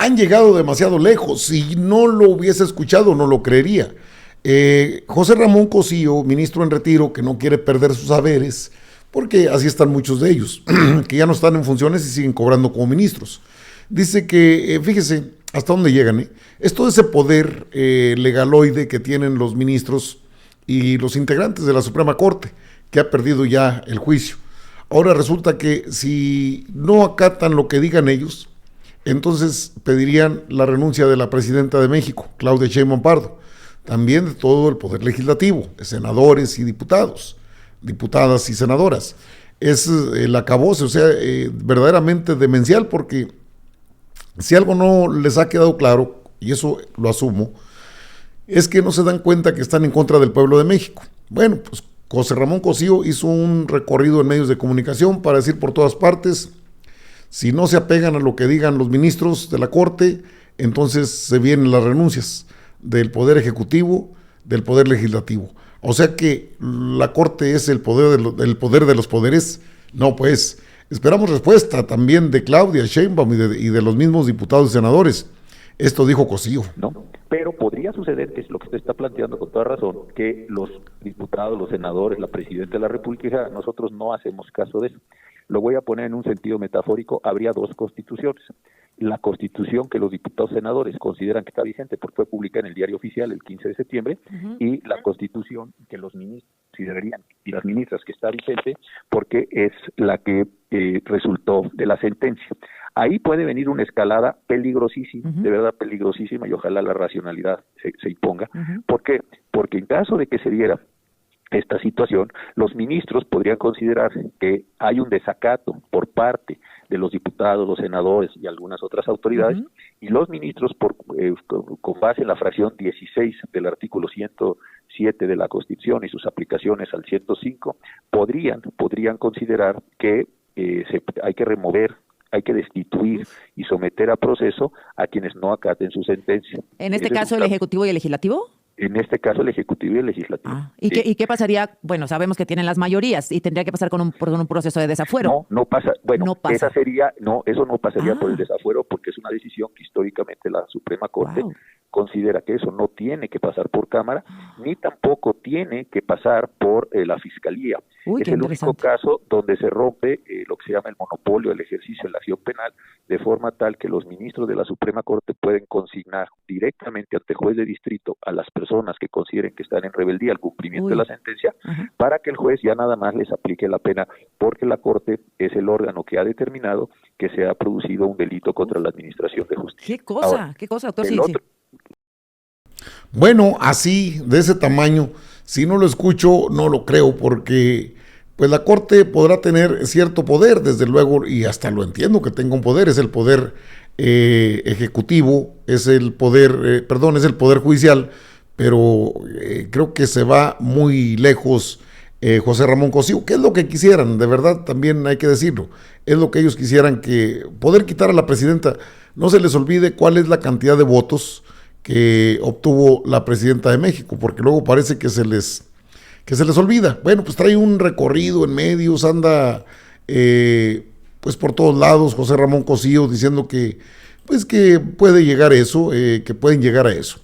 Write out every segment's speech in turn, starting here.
han llegado demasiado lejos. Si no lo hubiese escuchado, no lo creería. José Ramón Cosío, ministro en retiro, que no quiere perder sus saberes, porque así están muchos de ellos, que ya no están en funciones y siguen cobrando como ministros. Dice que, fíjese hasta dónde llegan, es todo ese poder legaloide que tienen los ministros y los integrantes de la Suprema Corte, que ha perdido ya el juicio. Ahora resulta que si no acatan lo que digan ellos, entonces pedirían la renuncia de la presidenta de México, Claudia Sheinbaum Pardo, también de todo el poder legislativo, de senadores y diputados, diputadas y senadoras. Es el acabose, o sea, verdaderamente demencial, porque si algo no les ha quedado claro, y eso lo asumo, es que no se dan cuenta que están en contra del pueblo de México. Bueno, pues José Ramón Cosío hizo un recorrido en medios de comunicación para decir por todas partes, si no se apegan a lo que digan los ministros de la Corte, entonces se vienen las renuncias del Poder Ejecutivo, del Poder Legislativo. O sea que la Corte es el poder de los poderes. No, pues, esperamos respuesta también de Claudia Sheinbaum y de los mismos diputados y senadores. Esto dijo Cosío. No, pero podría suceder, que es lo que usted está planteando con toda razón, que los diputados, los senadores, la presidenta de la República, nosotros no hacemos caso de eso. Lo voy a poner en un sentido metafórico, habría dos constituciones. La constitución que los diputados senadores consideran que está vigente porque fue publicada en el Diario Oficial el 15 de septiembre, y la constitución que los ministros considerarían y las ministras que está vigente porque es la que resultó de la sentencia. Ahí puede venir una escalada peligrosísima, de verdad peligrosísima, y ojalá la racionalidad se imponga. ¿Por qué? Porque en caso de que se diera esta situación, los ministros podrían considerar que hay un desacato por parte de los diputados, los senadores y algunas otras autoridades, y los ministros, con base en la fracción 16 del artículo 107 de la Constitución y sus aplicaciones al 105, podrían considerar que hay que remover, hay que destituir y someter a proceso a quienes no acaten su sentencia. ¿En este caso el Ejecutivo y el Legislativo? En este caso, el Ejecutivo y el Legislativo. ¿Y qué pasaría? Bueno, sabemos que tienen las mayorías y tendría que pasar por un proceso de desafuero. No pasa. Bueno, no pasa. Eso no pasaría por el desafuero, porque es una decisión que históricamente la Suprema Corte considera que eso no tiene que pasar por Cámara, ni tampoco tiene que pasar por la Fiscalía. Es el único caso donde se rompe lo que se llama el monopolio del ejercicio de la acción penal, de forma tal que los ministros de la Suprema Corte pueden consignar directamente ante el juez de distrito a las personas que consideren que están en rebeldía al cumplimiento de la sentencia, para que el juez ya nada más les aplique la pena, porque la Corte es el órgano que ha determinado que se ha producido un delito contra la administración de justicia. ¿Qué cosa, doctor? Bueno, así, de ese tamaño, si no lo escucho, no lo creo, porque pues la Corte podrá tener cierto poder, desde luego, y hasta lo entiendo que tenga un poder, es el poder ejecutivo, es el poder, es el poder judicial, pero creo que se va muy lejos José Ramón Cosío. ¿Qué es lo que quisieran? De verdad, también hay que decirlo, es lo que ellos quisieran, que poder quitar a la presidenta. No se les olvide cuál es la cantidad de votos que obtuvo la presidenta de México, porque luego parece que se les olvida. Bueno, pues trae un recorrido en medios, anda pues por todos lados José Ramón Cosío diciendo que pues que puede llegar eso, que pueden llegar a eso.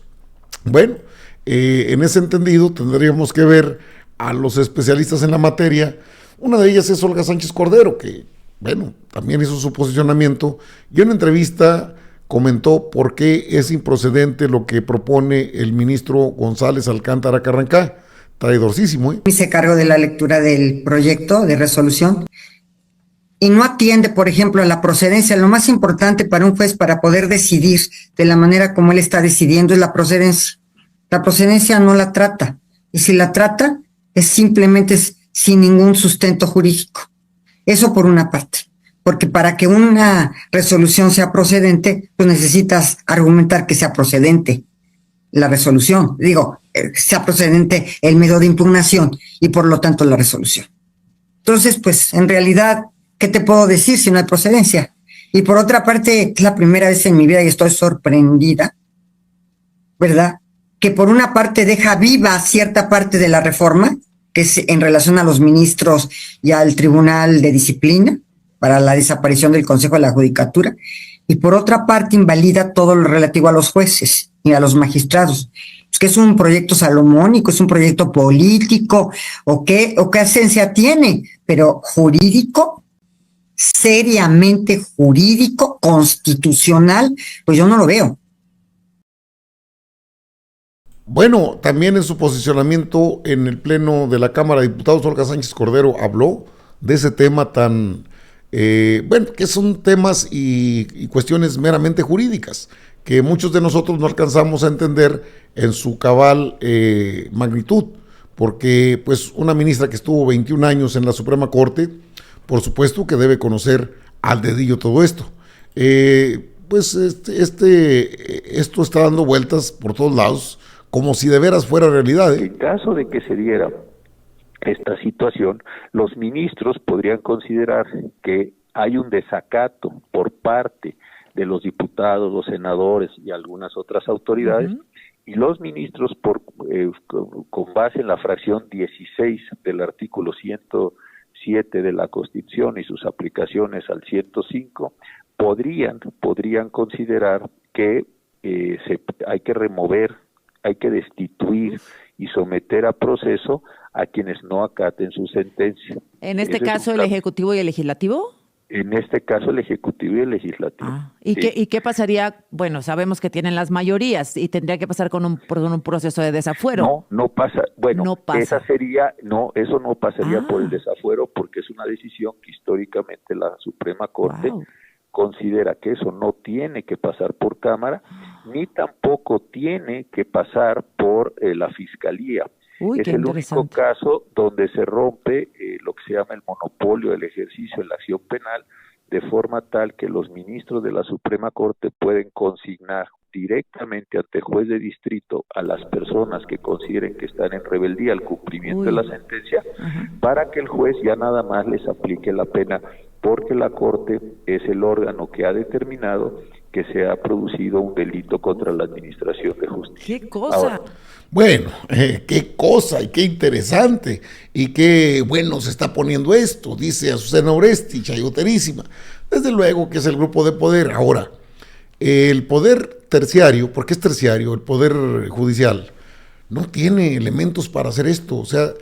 Bueno, en ese entendido tendríamos que ver a los especialistas en la materia. Una de ellas es Olga Sánchez Cordero, que bueno, también hizo su posicionamiento, y en una entrevista comentó por qué es improcedente lo que propone el ministro González Alcántara Carrancá. Traidorcísimo, ¿eh? Hice cargo de la lectura del proyecto de resolución y no atiende, por ejemplo, a la procedencia. Lo más importante para un juez para poder decidir de la manera como él está decidiendo es la procedencia. La procedencia no la trata, y si la trata es simplemente sin ningún sustento jurídico. Eso por una parte, porque para que una resolución sea procedente, pues necesitas argumentar que sea procedente la resolución, sea procedente el medio de impugnación y por lo tanto la resolución. Entonces, pues en realidad, ¿qué te puedo decir si no hay procedencia? Y por otra parte, es la primera vez en mi vida y estoy sorprendida, ¿verdad? Que por una parte deja viva cierta parte de la reforma, que es en relación a los ministros y al Tribunal de Disciplina para la desaparición del Consejo de la Judicatura, y por otra parte invalida todo lo relativo a los jueces y a los magistrados. Es que es un proyecto salomónico, es un proyecto político, o qué esencia tiene, pero jurídico, seriamente jurídico, constitucional, pues yo no lo veo. Bueno, también en su posicionamiento en el Pleno de la Cámara de Diputados, Olga Sánchez Cordero habló de ese tema tan, bueno, que son temas y cuestiones meramente jurídicas, que muchos de nosotros no alcanzamos a entender en su cabal magnitud, porque pues una ministra que estuvo 21 años en la Suprema Corte, por supuesto que debe conocer al dedillo todo esto. Pues esto está dando vueltas por todos lados, como si de veras fuera realidad. En caso de que se diera esta situación, los ministros podrían considerar que hay un desacato por parte de los diputados, los senadores y algunas otras autoridades, y los ministros, con base en la fracción 16 del artículo 107 de la Constitución y sus aplicaciones al 105, podrían considerar que hay que remover, hay que destituir y someter a proceso a quienes no acaten su sentencia. En este caso, ¿el Ejecutivo y el Legislativo? En este caso, el Ejecutivo y el Legislativo. ¿Y qué pasaría? Bueno, sabemos que tienen las mayorías y tendría que pasar por un proceso de desafuero. No pasa. Bueno, no pasa. Eso no pasaría por el desafuero, porque es una decisión que históricamente la Suprema Corte considera que eso no tiene que pasar por Cámara, ni tampoco tiene que pasar por la Fiscalía. Es el único caso donde se rompe lo que se llama el monopolio del ejercicio en la acción penal, de forma tal que los ministros de la Suprema Corte pueden consignar directamente ante el juez de distrito a las personas que consideren que están en rebeldía al cumplimiento de la sentencia, para que el juez ya nada más les aplique la pena, porque la Corte es el órgano que ha determinado que se ha producido un delito contra la administración de justicia. ¡Qué cosa! Ahora, bueno, qué cosa y qué interesante y qué bueno se está poniendo esto, dice Azucena Oresti, chayoterísima. Desde luego que es el grupo de poder. Ahora, el poder terciario, porque es terciario, el poder judicial, no tiene elementos para hacer esto. O sea,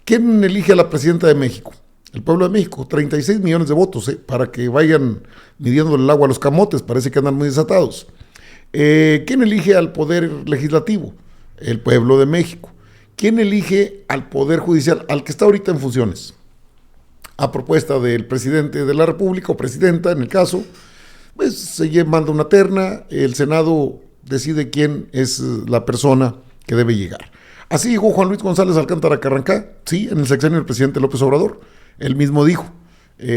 ¿quién elige a la presidenta de México? El pueblo de México, 36 millones de votos, para que vayan midiendo el agua a los camotes, parece que andan muy desatados. ¿Quién elige al poder legislativo? El pueblo de México. ¿Quién elige al poder judicial, al que está ahorita en funciones? A propuesta del presidente de la República, o presidenta en el caso, pues se manda una terna, el Senado decide quién es la persona que debe llegar. Así llegó Juan Luis González Alcántara Carrancá, sí, en el sexenio del presidente López Obrador. Él mismo dijo,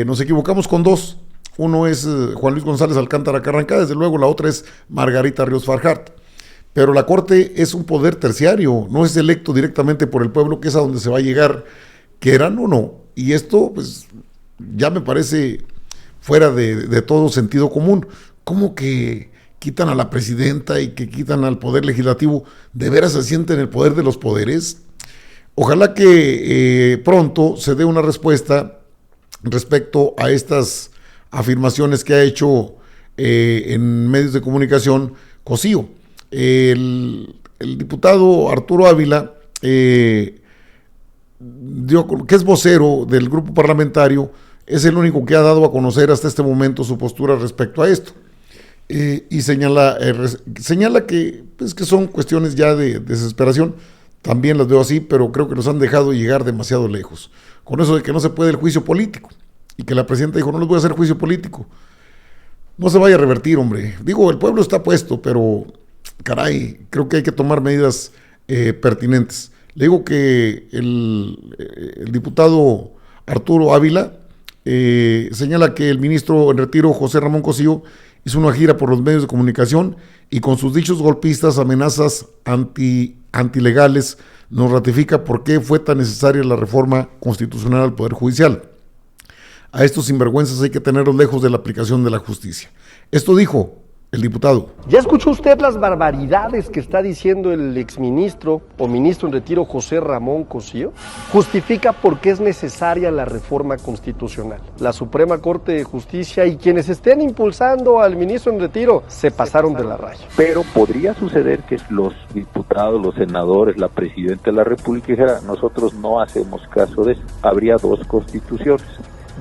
nos equivocamos con dos. Uno es Juan Luis González Alcántara Carrancá, desde luego la otra es Margarita Ríos Farjat. Pero la Corte es un poder terciario, no es electo directamente por el pueblo, que es a donde se va a llegar, quieran o no. Y esto, pues, ya me parece fuera de todo sentido común. ¿Cómo que quitan a la presidenta y que quitan al poder legislativo? ¿De veras se sienten el poder de los poderes? Ojalá que pronto se dé una respuesta respecto a estas afirmaciones que ha hecho en medios de comunicación Cosío. El diputado Arturo Ávila, que es vocero del grupo parlamentario, es el único que ha dado a conocer hasta este momento su postura respecto a esto. Y señala que, pues, que son cuestiones ya de desesperación. También las veo así, pero creo que nos han dejado llegar demasiado lejos. Con eso de que no se puede el juicio político. Y que la presidenta dijo, no les voy a hacer juicio político. No se vaya a revertir, hombre. Digo, el pueblo está puesto, pero caray, creo que hay que tomar medidas pertinentes. Le digo que el diputado Arturo Ávila señala que el ministro en retiro, José Ramón Cosío, hizo una gira por los medios de comunicación y con sus dichos golpistas, amenazas antilegales, nos ratifica por qué fue tan necesaria la reforma constitucional al Poder Judicial. A estos sinvergüenzas hay que tenerlos lejos de la aplicación de la justicia. Esto dijo el diputado. ¿Ya escuchó usted las barbaridades que está diciendo el exministro o ministro en retiro José Ramón Cosío? Justifica por qué es necesaria la reforma constitucional. La Suprema Corte de Justicia y quienes estén impulsando al ministro en retiro se pasaron de la raya. Pero podría suceder que los diputados, los senadores, la presidenta de la República dijera, nosotros no hacemos caso de eso. Habría dos constituciones.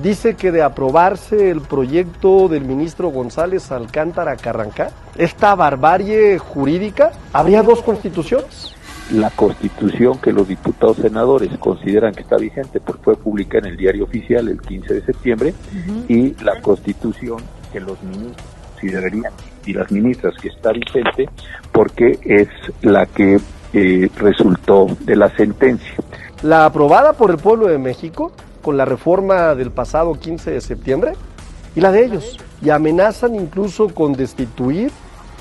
Dice que de aprobarse el proyecto del ministro González Alcántara Carrancá, esta barbarie jurídica, habría dos constituciones. La constitución que los diputados senadores consideran que está vigente porque fue publicada en el Diario Oficial el 15 de septiembre y la constitución que los ministros considerarían y las ministras que está vigente porque es la que resultó de la sentencia. La aprobada por el pueblo de México con la reforma del pasado 15 de septiembre y la de ellos, y amenazan incluso con destituir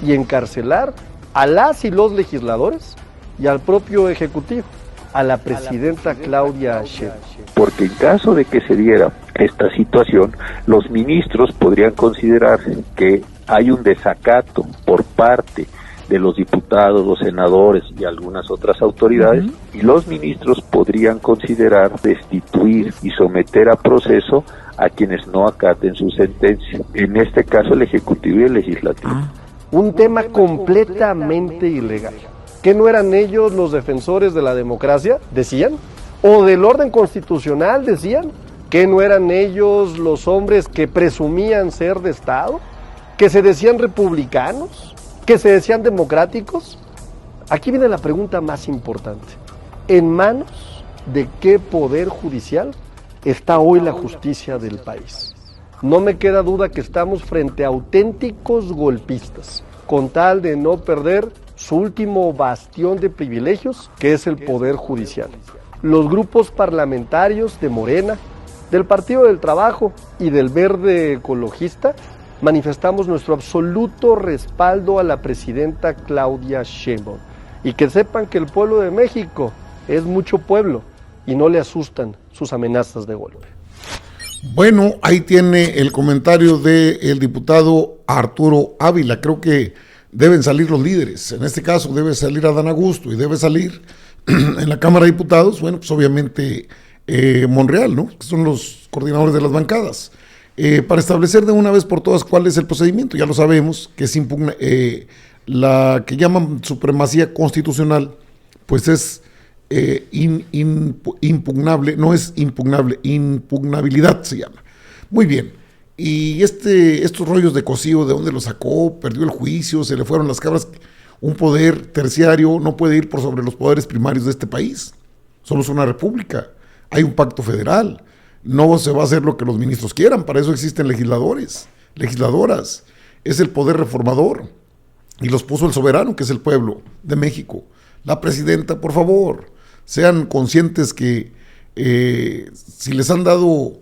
y encarcelar a las y los legisladores y al propio Ejecutivo, a la presidenta Claudia Sheinbaum. Porque en caso de que se diera esta situación, los ministros podrían considerar que hay un desacato por parte de los diputados, los senadores y algunas otras autoridades, y los ministros podrían considerar destituir y someter a proceso a quienes no acaten su sentencia, en este caso el Ejecutivo y el Legislativo. Un tema completamente ilegal. ¿Qué no eran ellos los defensores de la democracia? ¿Decían? ¿O del orden constitucional? ¿Decían? ¿Que no eran ellos los hombres que presumían ser de Estado? ¿Que se decían republicanos? ¿Que se decían democráticos? Aquí viene la pregunta más importante. ¿En manos de qué poder judicial está hoy la justicia del país? No me queda duda que estamos frente a auténticos golpistas, con tal de no perder su último bastión de privilegios, que es el poder judicial. Los grupos parlamentarios de Morena, del Partido del Trabajo y del Verde Ecologista manifestamos nuestro absoluto respaldo a la presidenta Claudia Sheinbaum. Y que sepan que el pueblo de México es mucho pueblo y no le asustan sus amenazas de golpe. Bueno, ahí tiene el comentario del diputado Arturo Ávila. Creo que deben salir los líderes. En este caso debe salir Adán Augusto y debe salir en la Cámara de Diputados, bueno, pues obviamente Monreal, ¿no? Que son los coordinadores de las bancadas. Para establecer de una vez por todas cuál es el procedimiento. Ya lo sabemos, que es la que llaman supremacía constitucional, pues es impugnable, no es impugnable, impugnabilidad se llama. Muy bien, y estos rollos de Cosío, ¿de dónde lo sacó? Perdió el juicio, se le fueron las cabras. Un poder terciario no puede ir por sobre los poderes primarios de este país. Somos una república, hay un pacto federal. No se va a hacer lo que los ministros quieran, para eso existen legisladores, legisladoras, es el poder reformador, y los puso el soberano, que es el pueblo de México. La presidenta, por favor, sean conscientes que si les han dado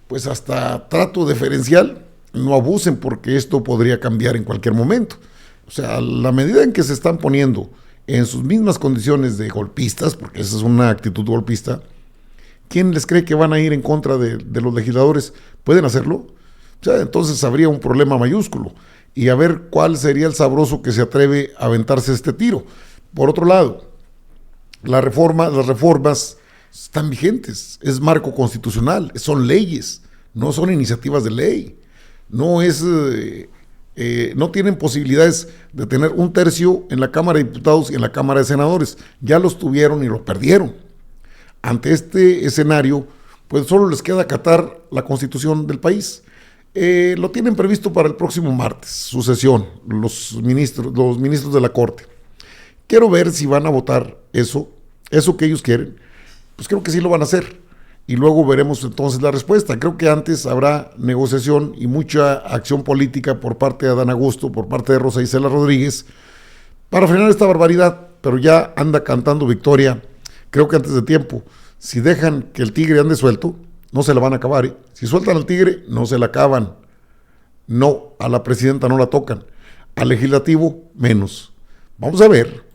pues hasta trato deferencial, no abusen, porque esto podría cambiar en cualquier momento. O sea, la medida en que se están poniendo en sus mismas condiciones de golpistas, porque esa es una actitud golpista, ¿quién les cree que van a ir en contra de los legisladores? ¿Pueden hacerlo? O sea, entonces habría un problema mayúsculo. Y a ver cuál sería el sabroso que se atreve a aventarse este tiro. Por otro lado, las reformas están vigentes. Es marco constitucional, son leyes, no son iniciativas de ley. No tienen posibilidades de tener un tercio en la Cámara de Diputados y en la Cámara de Senadores. Ya los tuvieron y lo perdieron. Ante este escenario, pues solo les queda acatar la Constitución del país. Lo tienen previsto para el próximo martes, su sesión, los ministros de la Corte. Quiero ver si van a votar eso que ellos quieren. Pues creo que sí lo van a hacer. Y luego veremos entonces la respuesta. Creo que antes habrá negociación y mucha acción política por parte de Adán Augusto, por parte de Rosa Isela Rodríguez, para frenar esta barbaridad. Pero ya anda cantando victoria, creo que antes de tiempo. Si dejan que el tigre ande suelto, no se la van a acabar, ¿eh? Si sueltan al tigre, no se la acaban. No, a la presidenta no la tocan. Al legislativo, menos. Vamos a ver.